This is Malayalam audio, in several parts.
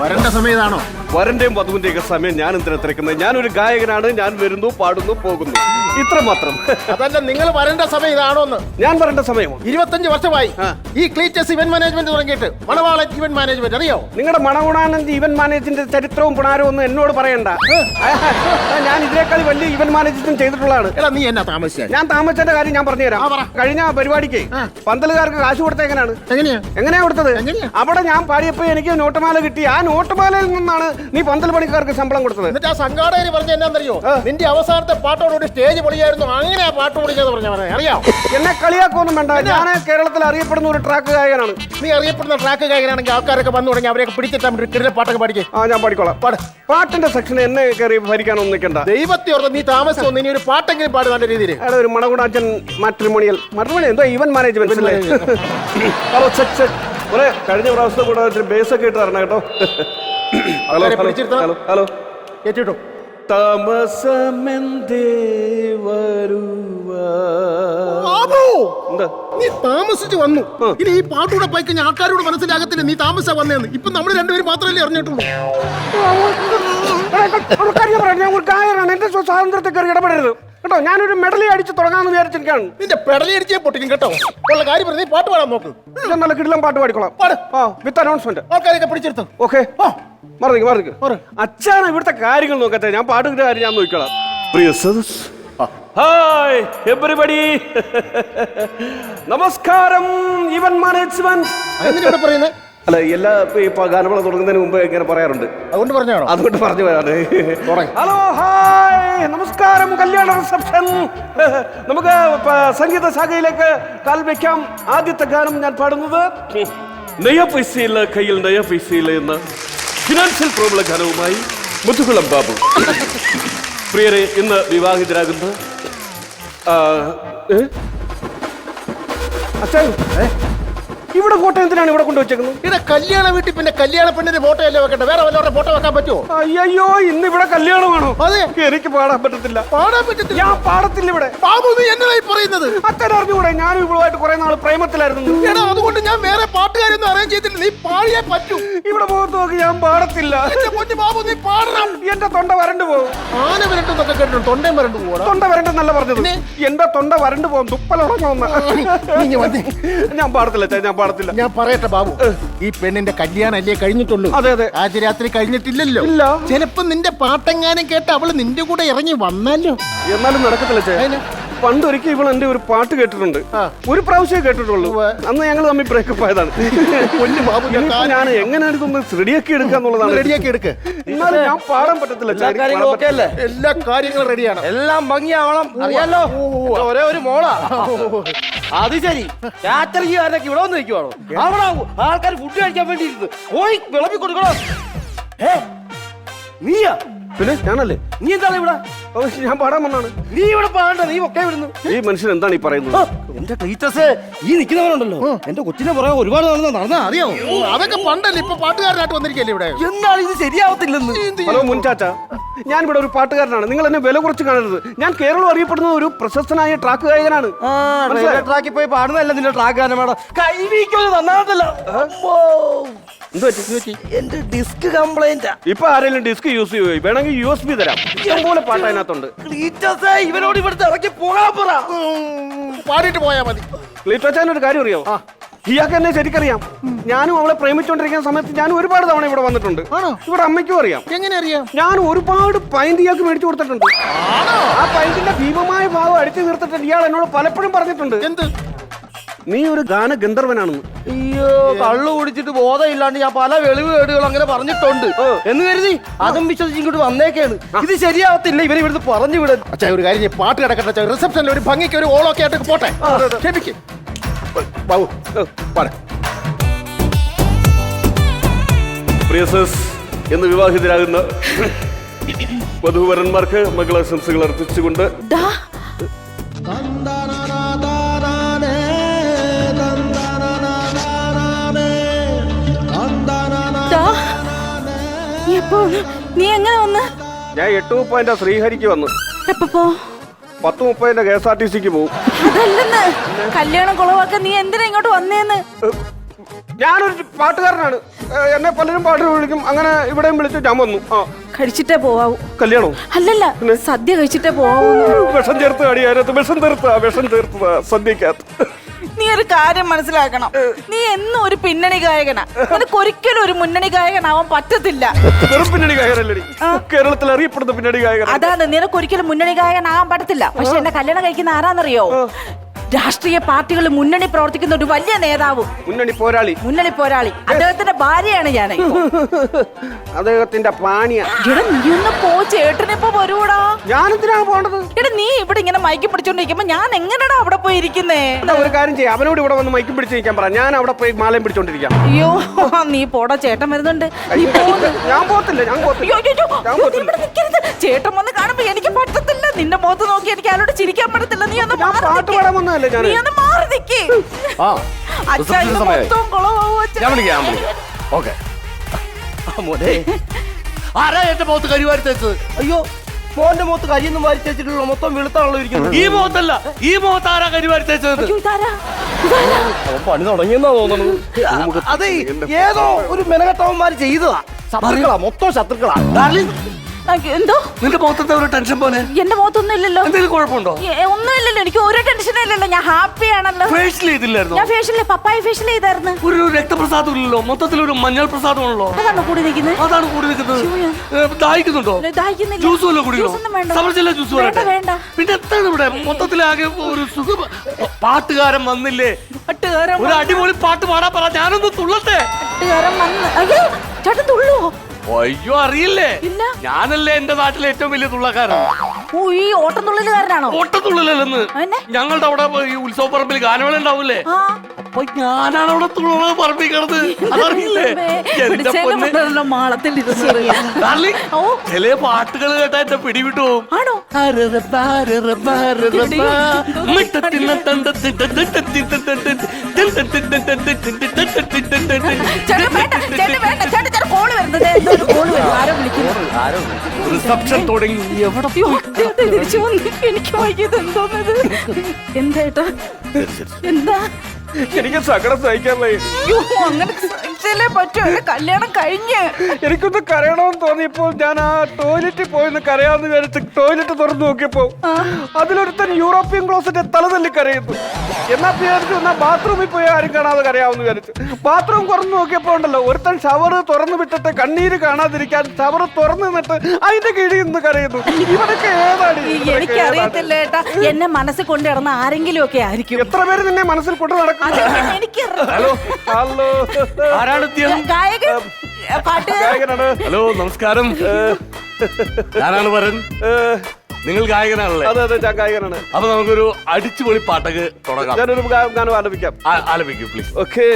വരണ്ട സമയത്താണോ? വരന്റെയും വധുവിന്റെയൊക്കെ സമയം ഞാൻ എന്തിനാ തിരക്കുന്നത്? ഞാനൊരു ഗായകനാണ്, ഞാൻ വരുന്നു, പാടുന്നു, പോകുന്നു, ഇത്ര മാത്രം. അതല്ല, നിങ്ങൾ വരണ്ട സമയം ഇതാണോന്ന്. ഞാൻ വരേണ്ട സമയമോ? 25 വർഷമായി ഈ ക്ലീറ്റസ് ഇവന്റ് മാനേജ്മെന്റ് തുടങ്ങിയിട്ട്. മണവാളൻ ഇവന്റ് മാനേജ്മെന്റ് അറിയോ? നിങ്ങളുടെ മണകുണാനന്ദ് ഇവന്റ് മാനേജിന്റെ ചരിത്രവും പുണാരവും ഒന്നും എന്നോട് പറയണ്ട. ഞാൻ ഇതിനേക്കാൾ വലിയ ഇവന്റ് മാനേജ്മെന്റ് ചെയ്തിട്ടുള്ളതാണ്. എടാ നീ എന്നാ താമസിച്ച? ഞാൻ താമസിച്ചതിന്റെ കാര്യം ഞാൻ പറഞ്ഞുതരാം. കഴിഞ്ഞ പരിപാടിക്ക് പന്തലുകാർക്ക് കാശ് കൊടുത്ത എങ്ങനെയാ കൊടുത്തത്? അവിടെ ഞാൻ പാടിയപ്പോ എനിക്ക് നോട്ടുമാല കിട്ടി. ആ നോട്ടുമാലയിൽ നിന്നാണ് നീ പന്തൽ പണിക്കാർക്ക് ശമ്പളം കൊടുത്തത്. എന്നിട്ട് ആ സംഘാടകർ പറഞ്ഞ എന്നാന്നറിയോ? നിന്റെ അവസാനത്തെ പാട്ടോടുകൂടി സ്റ്റേജ് പൊളിയായിരുന്നു, അങ്ങനെ ആ പാട്ട് പൊളിക്കാന്ന് പറഞ്ഞവനെ അറിയാം. എന്നെ കളിയാക്കൊന്നും വേണ്ട. ഞാൻ കേരളത്തിൽ അറിയപ്പെടുന്ന ഒരു ട്രാക്ക് ഗായകനാണ്. നീ അറിയപ്പെടുന്ന ട്രാക്ക് ഗായകനാണെങ്കിൽ ആൾക്കാരൊക്കെ വന്നു തുടങ്ങി അവരെയൊക്കെ പിടിച്ചെത്താൻ കിടന്ന പാട്ടൊക്കെ പാടിക്കേ. ഞാൻ പാടിക്കോളാം. പാട്ടിന്റെ സെക്ഷൻ എന്നെ കയറി ഭരിക്കാനൊന്നും നിൽക്കണ്ട. ദൈവത്തെ ഓർത്ത് നീ താമസിച്ചോ, ഇനി ഒരു പാട്ടെങ്കിലും പാട് നല്ല രീതിയിൽ. ഒരു മണകുണാച്ചൻ മാട്രിമോണിയൽ എന്തോ ഇവന്റ് മാനേജ്മെന്റ്. Hello check. കഴിഞ്ഞ പ്രാവശ്യത്തെ കൂടെ ബേസ് ഒക്കെ ഇട്ട് തരണം കേട്ടോ. ഹലോ കേട്ടോ. നീ താമസിച്ച് വന്നു. ഇനി ഈ പാട്ടൂടെ പോയി കഴിഞ്ഞാൽ ആൾക്കാരോട് മനസ്സിലാകത്തില്ല നീ താമസ വന്നേന്ന്. ഇപ്പൊ നമ്മൾ രണ്ടുപേരും മാത്രമല്ലേ അറിഞ്ഞിട്ടുള്ളൂ. എന്റെ സ്വാതന്ത്ര്യത്തെ കയറി ഇടപെടരുത് കേട്ടോ. ഞാനൊരു മെഡലി അടിച്ച് തുടങ്ങാന്ന് വിചാരിച്ചിരിക്കാണ്. നിന്റെ പെടലി അടിച്ചേ പൊട്ടിക്കും കേട്ടോ. ഉള്ള കാര്യം പറഞ്ഞ് പാട്ട് പാടാൻ നോക്ക്. നല്ല കിടിലം പാട്ട് പാടിക്കോളാം. വിത്ത് അനൗൺസ്മെന്റ്. ആൾക്കാരൊക്കെ പിടിച്ചെടുത്തു. ഓക്കെ, മറന്നിക്ക്. അച്ഛാണ് ഇവിടുത്തെ കാര്യങ്ങൾ നോക്കട്ടെ. ഞാൻ പാട്ടിന്റെ കാര്യം ഞാൻ നോക്കിക്കോളാം. പ്രിയ സദസ്, ഹായ് എവരിബഡി, നമസ്കാരം ഇവന്റ് മാനേജ്മെന്റ്. എന്തിനാ പറയുന്നത്? അല്ല, എല്ലാ ഗാനമേള തുടങ്ങുന്നതിന് മുമ്പ് ഇങ്ങനെ പറയാറുണ്ട്. അതുകൊണ്ട് പറഞ്ഞാണോ? അതുകൊണ്ട് പറഞ്ഞു പോയാണ്. ഹലോ, ഹായ്, നമസ്കാരം, കല്യാണ റിസപ്ഷൻ. നമുക്ക് സംഗീത ശാഖയിലേക്ക് കാൽ വയ്ക്കാം. ആദ്യത്തെ ഗാനം ഞാൻ പാടുന്നത് നയ പൈസയില്ല കയ്യിൽ നയ പൈസയില്ല എന്ന ഫിനാൻഷ്യൽ പ്രോബ്ലം ഗാനവുമായി മുത്തുകുളം ബാബു. പ്രിയരെ, ഇന്ന് വിവാഹിതരാകുന്ന അച്ഛൻ ഇവിടെ ഫോട്ടോ എന്തിനാണ് ഇവിടെ കൊണ്ടുവച്ചേക്കുന്നത്? ഇവിടെ കല്യാണ വീട്ടിൽ പിന്നെ കല്യാണ പെണ്ണിന്റെ ഫോട്ടോ അല്ലേ വെക്കട്ടെ? വേറെ വല്ലവരുടെ ഫോട്ടോ വെക്കാൻ പറ്റുമോ? അയ്യോ, ഇന്ന് ഇവിടെ കല്യാണമാണോ? അതെ. എനിക്ക് പാടാൻ പറ്റത്തില്ല. പാടാൻ പറ്റത്തില്ല? ഞാൻ പാടത്തില്ല ഇവിടെ. ബാബു, നീ എന്നതായി പറയുന്നത്? അച്ഛൻ അറിഞ്ഞുകൂടെ ഞാനും ഇവളുമായിട്ട് കുറെ നാൾ പ്രേമത്തിലായിരുന്നു. എടാ, അതുകൊണ്ട് ഞാൻ വേറെ പാട്ടുകാരൊന്നും അറേഞ്ച് ചെയ്തില്ല. നീ പാടിയേ പറ്റൂ. ഇവിടെ മുഖത്ത് നോക്കി ഞാൻ പാടത്തില്ല. പൊന്നു ബാബു, നീ പാടണം. എന്റെ തൊണ്ട വരണ്ടു പോകും. ആന വരണ്ടെന്നൊക്കെ കേട്ടോ. തൊണ്ടയും വരണ്ടു പോകണം. തൊണ്ട വരണ്ടെന്നല്ല പറഞ്ഞത്, എന്റെ തൊണ്ട വരണ്ടു പോകും. തുപ്പലുടങ്ങുന്ന ഞാൻ പാടത്തില്ല. ഞാൻ പാടത്തില്ല. ഞാൻ പറയട്ടെ ബാബു, ഈ പെണ്ണിന്റെ കല്യാണം അല്ലേ കഴിഞ്ഞിട്ടുള്ളൂ? അതെ അതെ. ആദ്യ രാത്രി കഴിഞ്ഞിട്ടില്ലല്ലോ. ഇല്ല. ചിലപ്പോ നിന്റെ പാട്ടെങ്ങാനും കേട്ട് അവള് നിന്റെ കൂടെ ഇറങ്ങി വന്നാലോ? എന്നാലും നടക്കത്തില്ല. പണ്ടൊരിക്കൽ ഇവൾ എന്റെ ഒരു പാട്ട് കേട്ടിട്ടുണ്ട്. ഒരു പ്രാവശ്യം കേട്ടിട്ടുള്ളൂ. അന്ന് ഞങ്ങൾ തമ്മിൽ ബ്രേക്കപ്പ് ആയതാണ്. ഞാൻ എങ്ങനെയാണ് ഇതൊന്ന് റെഡിയാക്കി എടുക്കാന്നുള്ളതാണ്. റെഡിയാക്കി എടുക്ക. എന്നാലും ഞാൻ പാടാൻ പറ്റത്തില്ല. എല്ലാ കാര്യങ്ങളും റെഡിയാണ്. എല്ലാം ഭംഗിയാവണം. അറിയാലോ, ഒരേ ഒരു മോളാ. അത് ശരി. കാറ്ററിംഗുകാരനൊക്കെ ഇവിടെ വന്ന് നിൽക്കുവാണോ? അവിടെ ആൾക്കാർ ഫുഡ് കഴിക്കാൻ വേണ്ടി പോയി വിളമ്പി കൊടുക്കണോ? നീയാ? പിന്നെ ഞാനല്ലേ? നീ എന്താണ് ഇവിടെ? ഞാൻ പാടാൻ വന്നാണ്. നീ ഇവിടെ പാടണ്ട, നീ ഒക്കെ വിടുന്നു. ഈ മനുഷ്യൻ എന്താണ് ഈ പറയുന്നത്? എന്റെ ടീച്ചേഴ്സ്, ഈ നിൽക്കുന്നവരുണ്ടല്ലോ, എന്റെ കൊച്ചിനെ പറയാൻ ഒരുപാട് നടന്നാ അറിയാമോ? അതൊക്കെ പണ്ടല്ലേ, ഇപ്പൊ പാട്ടുകാരനായിട്ട് വന്നിരിക്കല്ലേ ഇവിടെ. എന്താണ് ഇത് ശരിയാവത്തില്ലെന്ന്? ഹലോ മുൻചാച്ച, ഞാൻ ഇവിടെ ഒരു പാട്ടുകാരനാണ്. നിങ്ങൾ എന്നെ വില കുറച്ച് കാണരുത്. ഞാൻ കേരളം അറിയപ്പെടുന്ന ഒരു പ്രശസ്തനായ ട്രാക്ക് ഗായകനാണ്. ട്രാക്കിൽ പോയി പാടുന്നതല്ല നിന്റെ ട്രാക്ക് ഗാനം. വേണം കൈവീക്കൊരു നന്നാകത്തില്ല. എന്റെ ഡിസ്ക് കംപ്ലൈന്റ്. ഇപ്പൊ ആരെങ്കിലും ഡിസ്ക് യൂസ് ചെയ്യുമോ? വേണമെങ്കിൽ USB തരാം. ഇഷ്ടംപോലെ പാട്ട് അതിനകത്തുണ്ട്. ഇവനോട് ഇവിടുത്തെ ഇറക്കി പോകാൻ പറ. പാടിയിട്ട് പോയാ മതി. ക്ലീറ്റോച്ചാൻ ഒരു കാര്യം അറിയോ? ഇയാൾക്ക് എന്നെ ശരിക്കറിയാം. ഞാനും അവളെ പ്രേമിച്ചുകൊണ്ടിരിക്കുന്ന സമയത്ത് ഞാൻ ഒരുപാട് തവണ ഇവിടെ വന്നിട്ടുണ്ട്. ഇവിടെ അമ്മയ്ക്കും അറിയാം. എങ്ങനെ അറിയാം? ഞാൻ ഒരുപാട് പൈന്റ് ഇയാൾക്ക് മേടിച്ചു കൊടുത്തിട്ടുണ്ട്. ആ പൈന്റിന്റെ ഭീമമായ ഭാവം അടിച്ചു തീർത്തിട്ടുണ്ട്. ഇയാൾ എന്നോട് പലപ്പോഴും പറഞ്ഞിട്ടുണ്ട്, എന്ത് നീ ഒരു ഗാന ഗന്ധർവനാണെന്ന്. അയ്യോ, കള്ളു കുടിച്ചിട്ട് ബോധമില്ലാണ്ട് ഞാൻ പല വെളിവ് കേടുകൾ അങ്ങനെ പറഞ്ഞിട്ടുണ്ട് എന്ന് കരുതി അതും വിശ്വസിച്ച് ഇങ്ങോട്ട് വന്നേക്കാണ്. ഇത് ശരിയാവത്തില്ല. ഇവരിവിടുന്ന് പറഞ്ഞു വിടും. അച്ഛാ, ഒരു കാര്യം, പാട്ട് കിടക്കട്ടെ. റിസപ്ഷനിൽ ഒരു ഭംഗിക്ക് ഒരു ഓളൊക്കെ ആയിട്ട് പോട്ടെ. ക്ഷമിക്ക് ബാബു, പാട്. പ്രിയസസ്, എന്ന് വിവാഹിതരാകുന്ന വധൂവരന്മാർക്ക് മംഗളാശംസകൾ അർപ്പിച്ചുകൊണ്ട് നീ എങ്ങനെ വന്ന്? ഞാൻ 8:30 ശ്രീഹരിക്ക് വന്നു. എപ്പോ? 10:30 KSRTCക്ക് പോകും. അതല്ലെന്ന്, കല്യാണം കുളവാക്കാൻ നീ എന്തിനാ ഇങ്ങോട്ട് വന്നേന്ന്? ഞാനൊരു പാട്ടുകാരനാണ്. എന്നെ പലരും പാട്ട് വിളിക്കും. അങ്ങനെ ഇവിടെയും വിളിച്ചു ഞാൻ വന്നു. കഴിച്ചിട്ടേ പോവാവൂ. കല്യാണോ? അല്ലല്ല, സദ്യ കഴിച്ചിട്ടേ പോവാവൂ. വിഷം ചേർത്ത് അടിയാരത്ത് വിഷം തീർത്ത സദ്യക്കകത്ത്. നീ ഒരു കാര്യം മനസ്സിലാക്കണം, നീ എന്നും ഒരു പിന്നണി ഗായകനാ. നിനക്ക് ഒരിക്കലും ഒരു മുന്നണി ഗായകനാവാൻ പറ്റത്തില്ല. വെറും പിന്നണി ഗായകനല്ലേ കേരളത്തിൽ അറിയപ്പെടുന്ന പിന്നണി ഗായകൻ. അതാണ്, നിനക്ക് ഒരിക്കലും മുന്നണി ഗായകനാകാൻ പറ്റത്തില്ല. പക്ഷെ എന്നെ കല്യാണം കഴിക്കുന്ന ആരാന്നറിയോ? രാഷ്ട്രീയ പാർട്ടികൾ മുന്നണി പ്രവർത്തിക്കുന്ന ഒരു വലിയ നേതാവ്, മുന്നണി പോരാളി. അദ്ദേഹത്തിന്റെ ഭാര്യയാണ് ഞാൻ. അദ്ദേഹത്തിന്റെ പാണിയ. എടാ നീ ഒന്ന് പോ, ചേട്ടനിപ്പോ വരൂടാ. ഞാനെന്തിനാണ് പോണ്ടത്? എടാ നീ ഇവിടെ ഇങ്ങനെ മയക്കി പിടിച്ചോണ്ടിരിക്കുമ്പോ ഞാൻ എങ്ങനെയാടാ അവിടെ പോയി ഇരിക്കുന്നേ? ഒരു കാര്യം ചെയ്യാം, അവനോട് ഇവിടെ വന്ന് മൈക്കും പിടിച്ചിരിക്കാൻ പറ. ഞാൻ അവിടെ പോയി മാലയും പിടിച്ചോണ്ടിരിക്കാം. അയ്യോ നീ പോടാ, ചേട്ടൻ വരുന്നുണ്ട്. നീ പോന്ന്. ഞാൻ പോത്തില്ല. ചേട്ടൻ വന്ന് കാണുമ്പോ എനിക്ക് പറ്റത്തില്ല. നിന്റെ മുഖത്ത് നോക്കി എനിക്ക് അയാളോട് ചിരിക്കാൻ പറ്റത്തില്ല. നീ ഒന്ന് പാട്ട് പാടാൻ വന്നതല്ലേ ഞാൻ. നീ ഒന്ന് മാറി നിക്ക്. അച്ഛാ ഇത് മൊത്തം കുളമാവും അച്ഛാ. ഓക്കെ മോനെ, ആരാ എന്റെ മുഖത്ത് കരിവാരി തേച്ചത്? അയ്യോ, മോന്റെ മുഖത്ത് കരിയൊന്നും വാരി തേച്ചിട്ടുള്ള മൊത്തം വെളുത്താണല്ലോ ഇരിക്കുന്നത്. ഈ മുഖത്തല്ല, ഈ മുഖത്ത് ആരാ കരിവാരി തേച്ചത്? പണി തുടങ്ങിയെന്നാ തോന്നുന്നു. അതെ, ഏതോ ഒരു മെനകെട്ടവന്മാര് ചെയ്തതാ. ശത്രുക്കളാ, മൊത്തം ശത്രുക്കളാ. എന്തോ നിന്റെ മുഖത്തെ ഒരു ടെൻഷൻ പോലെ? എന്റെ മുഖത്തൊന്നും ഇല്ലല്ലോ. എന്തെങ്കിലും കുഴപ്പമുണ്ടോ? ഒന്നുമില്ലല്ലോ, എനിക്ക് ഒരു ടെൻഷനും ഇല്ലല്ലോ. ഞാൻ ഹാപ്പി ആണല്ലോ. ഫേഷ്യൽ ചെയ്തില്ലായിരുന്നു? ഞാൻ ഫേഷ്യൽ പപ്പായ ഫേഷ്യൽ ചെയ്തായിരുന്നു. ഒരു രക്തപ്രസാദം ഇല്ലല്ലോ, മൊത്തത്തിലൊരു മഞ്ഞൾ പ്രസാദമാണല്ലോ. അതാണ് കൂടി നിൽക്കുന്നത്. അതാണ് കൂടി നിൽക്കുന്നത്. ദാഹിക്കുന്നുണ്ടോ? ദാഹിക്കുന്നില്ല. ജ്യൂസ് വല്ലതും കുടിക്കണോ? സമർജില്ല ജ്യൂസ് വേണ്ട. പിന്നെ എന്താണ് ഇവിടെ മൊത്തത്തിലാകെ ഒരു സുഖം? പാട്ടുകാരൻ വന്നില്ലേ? ഒരു അടിപൊളി പാട്ട് പാടാൻ പറ, ഞാനൊന്ന് തുള്ളട്ടെ. പാട്ടുകാരൻ വന്ന്. അയ്യോ ചേട്ടൻ തുള്ളോ? അയ്യോ അറിയില്ലേ, ഞാനല്ലേ എന്റെ നാട്ടിലെ ഏറ്റവും വലിയ തുള്ളക്കാരൻ. ഓ, ഈ ഓട്ടം തുള്ളലുകാരനാണോ? ഓട്ടത്തുള്ളലെന്ന് ഞങ്ങളുടെ അവിടെ ഈ ഉത്സവ പറമ്പിൽ ഗാനമേള ഉണ്ടാവൂലേ, അപ്പൊ ഞാനാണ് അവിടെ തുള്ളത് പറമ്പിക്കണത്. അതറിയില്ലേ? മാളത്തിൽ ചില പാട്ടുകൾ കേട്ടാ എന്റെ പിടിവിട്ടു പോകും. റിസപ്ഷൻ തുടങ്ങി. എവിടെ എനിക്ക് വൈകിയത് എന്തോന്നത്? എന്താ എന്താ? എനിക്ക് സങ്കടം സഹിക്കാനേ. അങ്ങനെ സഹിച്ചല്ലേ പറ്റൂ. കല്യാണം കഴിഞ്ഞ് എനിക്കൊന്ന് കരയണമെന്ന് തോന്നിയപ്പോൾ ഞാൻ ആ ടോയ്ലറ്റിൽ പോയിന്ന് കരയാന്ന് വിചാരിച്ച് ടോയ്ലറ്റ് തുറന്നു നോക്കിയപ്പോ അതിലൊരുത്തൻ യൂറോപ്യൻ ക്ലോസറ്റ് തല തല്ലി കരയുന്നു. എന്നാ വിചാരിച്ചു എന്നാ ബാത്റൂമിൽ പോയി ആരും കാണാതെ കരയാമെന്ന് വിചാരിച്ചു. ബാത്റൂം തുറന്നു നോക്കിയപ്പോ ഉണ്ടല്ലോ, ഒരുത്തൻ ഷവർ തുറന്നു വിട്ടിട്ട് കണ്ണീര് കാണാതിരിക്കാൻ ഷവർ തുറന്നു നിന്നിട്ട് അതിന്റെ കീഴിൽ നിന്ന് കരയുന്നു. ഇവരൊക്കെ ഏതാണ്? എനിക്കറിയത്തില്ല ഏട്ടാ, എന്നെ മനസ്സിൽ കൊണ്ടിടുന്ന ആരെങ്കിലും ഒക്കെ ആയിരിക്കും. എത്ര പേര് നിന്നെ മനസ്സിൽ കൊണ്ട് നടക്കും? ഹലോ ഹലോ, ആരാണ് ഗായകനാണ്? ഹലോ നമസ്കാരം, ഞാനാണ് വരൻ. നിങ്ങൾ ഗായകനാണല്ലേ? അതെ അതെ, ഞാൻ ഗായകനാണ്. അപ്പൊ നമുക്കൊരു അടിച്ചുപൊളി പാട്ടൊക്കെ തുടങ്ങാം. ഞാനൊരു ഗാനം ആലപിക്കാം. ആലപിക്കൂ പ്ലീസ്. ഓക്കെ,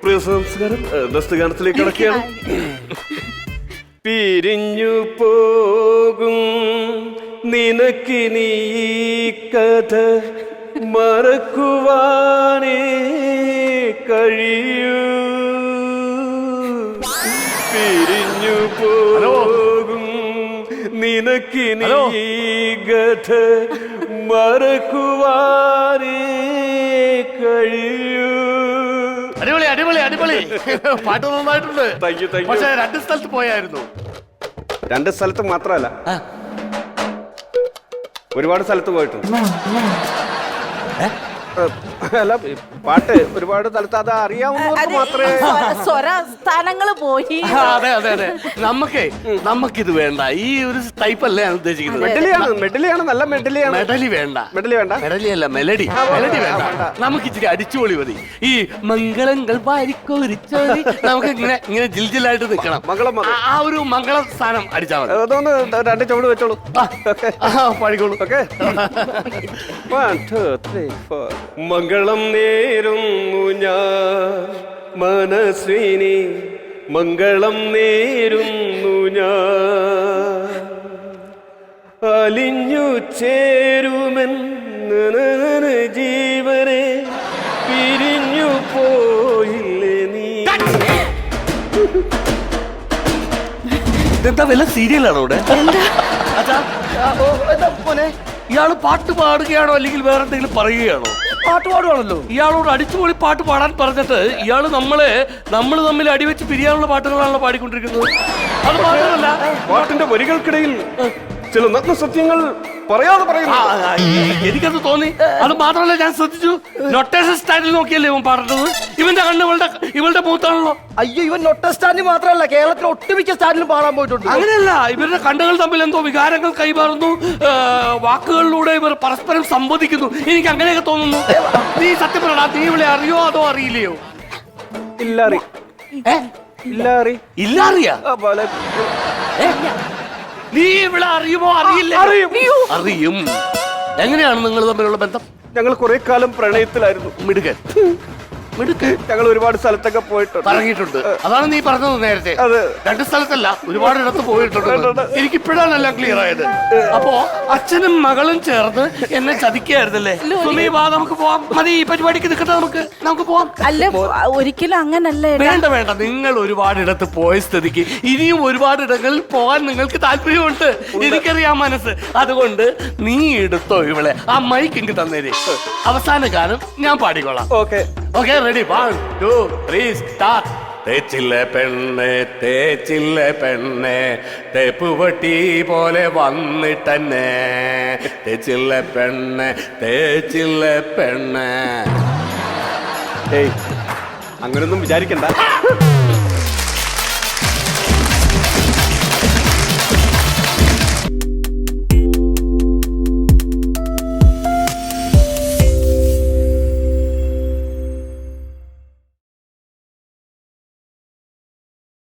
പ്രിയ നമസ്കാരം. നെക്സ്റ്റ് ഗാനത്തിലേക്ക് കിടക്കുകയാണ്. പിരിഞ്ഞു പോകും നിനക്കിനി കഥ മറക്കുവാനേ കഴിയൂ. പിരിഞ്ഞു പോകും നിനക്കിനി കഥ മറക്കുവാനേ കഴിയൂ. അടിപൊളി അടിപൊളി അടിപൊളി പാട്ട് നന്നായിട്ടുണ്ട്. പക്ഷെ 2 സ്ഥലത്ത് പോയായിരുന്നു. 2 സ്ഥലത്ത് മാത്രമല്ല, ഒരുപാട് സ്ഥലത്ത് പോയിട്ടുണ്ട്. അല്ല, പാട്ട് ഒരുപാട് സ്ഥലത്ത് അത് അറിയാവുന്നവർക്ക് മാത്രമേ. സ്വരസ്ഥാനങ്ങള് പോയി. അതെ അതെ അതെ, നമുക്കിത് വേണ്ട. ഈ ഒരു ടൈപ്പ് അല്ലേ ഞാൻ ഉദ്ദേശിക്കുന്നത്. മെഡലിയാണ് നല്ല മെഡലിയാണ്. മെഡലി വേണ്ട, മെഡലി അല്ല, മെലഡി വേണ്ട. നമുക്ക് ഇച്ചിരി അടിച്ചുപൊളി മതി. ഈ മംഗളങ്ങൾ വാരിക്കോരിച്ചോരി നമുക്ക് ഇങ്ങനെ ജിൽജിലായിട്ട് നിൽക്കണം. ആ ഒരു മംഗള സ്ഥാനം അടിച്ചാൽ മതി. അതൊന്ന് 2 ചുവട് വെച്ചോളൂ, പാടിക്കോളൂ. ഓക്കെ, 1 2 3 4. മംഗളം നേരുന്നു ഞാൻ മനസ്വിനി, മംഗളം നേരുന്നു ഞാൻ. അലിഞ്ഞു ചേരുമെൻ ജീവനെ പിരിഞ്ഞു പോയില്ലേ നീ. ഇതെന്താ വല്ല സീരിയലാണോ ഇവിടെ? ഇയാള് പാട്ട് പാടുകയാണോ അല്ലെങ്കിൽ വേറെ എന്തെങ്കിലും പറയുകയാണോ? പാട്ട് പാടുവാണല്ലോ. ഇയാളോട് അടിച്ചുപൊളി പാട്ട് പാടാൻ പറഞ്ഞിട്ട് ഇയാള് നമ്മൾ തമ്മിൽ അടിവെച്ച് പിരിയാനുള്ള പാട്ടുകളാണല്ലോ പാടിക്കൊണ്ടിരിക്കുന്നത്. അത് മാത്രമല്ല, പാട്ടിന്റെ വരികൾക്കിടയിൽ ചില നഗ്ന സത്യങ്ങൾ പറയാതെ പറയുന്നു. എനിക്കത് തോന്നി. അത് മാത്രമല്ല, ഞാൻ ശ്രദ്ധിച്ചു, നൊട്ടേഷൻ സ്റ്റാൻഡിൽ നോക്കിയല്ലേ ഇവൻ പാടുന്നത്. ഇവന്റെ കണ്ണ് ഇവളുടെ മൂത്താണല്ലോ. അയ്യോ, ഇവൻ നൊട്ട സ്റ്റാൻഡിൽ മാത്രമല്ല, കേരളത്തിൽ ഒട്ടുമിക്ക സ്റ്റാൻഡിലും പാടാൻ പോയിട്ടുണ്ട്. അങ്ങനെയല്ല, ഇവരുടെ കണ്ണുകൾ തമ്മിൽ എന്തോ വികാരങ്ങൾ കൈമാറുന്നു, വാക്കുകളിലൂടെ ഇവർ പരസ്പരം സംവദിക്കുന്നു. എനിക്ക് അങ്ങനെയൊക്കെ തോന്നുന്നു. നീ സത്യം പറയടാ, നീ ഇവളെ അറിയോ അതോ അറിയില്ലയോ? ഇല്ലറിയാ. നീ ഇവിടെ അറിയുമോ? അറിയില്ല. അറിയും. എങ്ങനെയാണ് നിങ്ങൾ തമ്മിലുള്ള ബന്ധം? ഞങ്ങൾ കുറെ കാലം പ്രണയത്തിലായിരുന്നു. മിടുക്കൻ. ഞങ്ങൾ ഒരുപാട് സ്ഥലത്തൊക്കെ പോയിട്ടുണ്ട്, പറഞ്ഞിട്ടുണ്ട്. അതാണ് നീ പറഞ്ഞത് നേരത്തെ. അതെ. 2 സ്ഥലത്തല്ല, ഒരുപാട് ഇടത്ത് പോയിട്ടുണ്ട്. എനിക്കിപ്പോഴാണ് എല്ലാം ക്ലിയർ ആയത്. അപ്പോ അച്ഛനും മകളും ചേർന്ന് എന്നെ ചതിക്കായിരുന്നല്ലേ? സുമി, വാ, നമുക്ക് പോവാം. മതി, ഈ പരിപാടിക്ക് നിൽക്കട്ടെ, നമുക്ക് പോവാം. അല്ല, ഒരിക്കലും അങ്ങനല്ലേ. വേണ്ട, നിങ്ങൾ ഒരുപാട് ഇടത്ത് പോയ സ്ഥിതിക്ക് ഇനിയും ഒരുപാട് ഇടങ്ങളിൽ പോകാൻ നിങ്ങൾക്ക് താല്പര്യമുണ്ട്. എനിക്കറിയാം മനസ്സ്. അതുകൊണ്ട് നീ എടുത്തോ ഇവളെ. ആ മൈക്ക് എനിക്ക് തന്നേര്. അവസാന ഗാനം ഞാൻ പാടിക്കോളാം. Okay, ready? 1 2 3 സ്റ്റാർട്ട്. തേച്ചില്ലേ പെണ്ണെ തേപ്പുവട്ടി പോലെ വന്നിട്ടെന്നെ. തേച്ചില്ലേ പെണ്ണെ. ഏയ്, അങ്ങനൊന്നും വിചാരിക്കണ്ട.